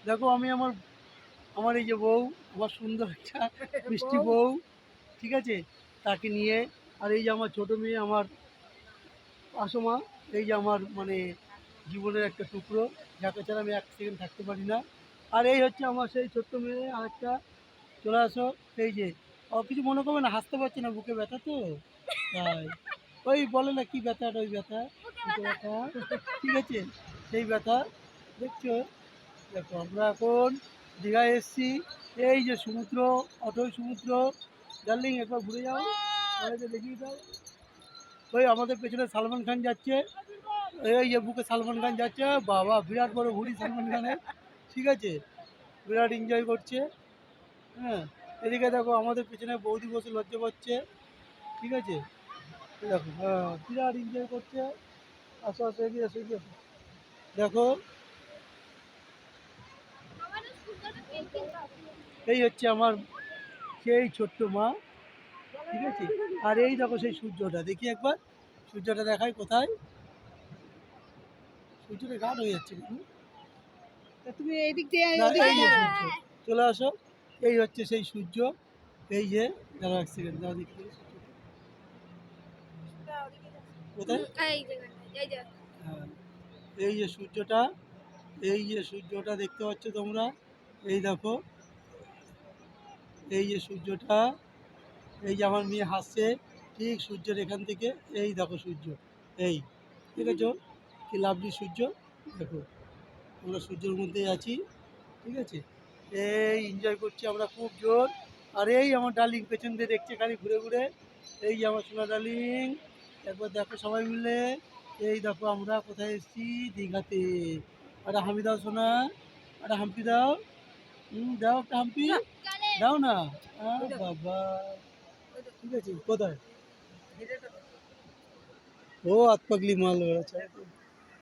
দেখো আমি আমার আমার এই যে বউ, আমার সুন্দর একটা মিষ্টি বউ, ঠিক আছে, তাকে নিয়ে, আর এই যে আমার ছোটো মেয়ে আমার আসমা, এই যে আমার মানে জীবনের একটা টুকরো, যাকে ছাড়া আমি এক সেকেন্ড থাকতে পারি না। আর এই হচ্ছে আমার সেই ছোট্ট মেয়ে আরেকটা, চলে আসো। এই যে কিছু মনে করবে না, হাসতে পারছি না, বুকে ব্যথা তো তাই। ওই বলে না কি ব্যথাটা, ওই ব্যথা, বুকে ব্যথা, ঠিক আছে, সেই ব্যথা দেখছো। দেখো আমরা এখন দীঘায় এসেছি, এই যে সমুদ্র, অথই সমুদ্র। ডার্লিং একবার ঘুরে যাও, সবাইকে দেখিয়ে দাও। ওই আমাদের পেছনে সালমান খান যাচ্ছে, এই যে বুকে সালমান খান যাচ্ছে, বাবা বিরাট বড় ঘুড়ি সালমান খানের, ঠিক আছে, বিরাট এনজয় করছে। হ্যাঁ, এদিকে দেখো আমাদের পেছনে বৌদি বসে লজ্জা পাচ্ছে, ঠিক আছে, এই দেখো, হ্যাঁ বিরাট এনজয় করছে। আসো আসো, এগিয়ে আসো, এগিয়ে আসো। দেখো এই হচ্ছে আমার সেই ছোট্ট মা, ঠিক আছে। আর এই দেখো সেই সূর্যটা, দেখি একবার সূর্যটা দেখাই কোথায়, সূর্যটা ঘাট হয়ে যাচ্ছে কিন্তু। তা তুমি এই দিক দিয়ে না ওদিকে এই যে যাও। সূর্য, চলে আসো, এই হচ্ছে সেই সূর্য। এই যে দাঁড়াও এক সেকেন্ড, দাঁড়াও দেখি দেখি সূর্যটা কোথায়। হ্যাঁ, এই যে সূর্যটা, এই যে সূর্যটা দেখতে পাচ্ছ তোমরা, এই দেখো, এই যে সূর্যটা, এই যে আমার মেয়ে হাসছে ঠিক সূর্যের এখান থেকে, এই দেখো সূর্য, এই দেখেছো কি লাভলি সূর্য। দেখো আমরা সূর্যের মধ্যেই আছি, ঠিক আছে, এই এনজয় করছি আমরা খুব জোর। আর এই আমার ডার্লিং পেছন দিয়ে দেখছে খালি ঘুরে ঘুরে, এই যে আমার সোনা ডার্লিং, একবার দেখো সবাই মিলে, এই দেখো আমরা কোথায় এসেছি, দীঘাতে। একটা হামি দাও সোনা, একটা হাম্পি দাও, দাও একটা হাম্পি, দাও না, বাবা, ঠিক আছে, কোথায় ও হাত পাগলি মাল বেড়াচ্ছে।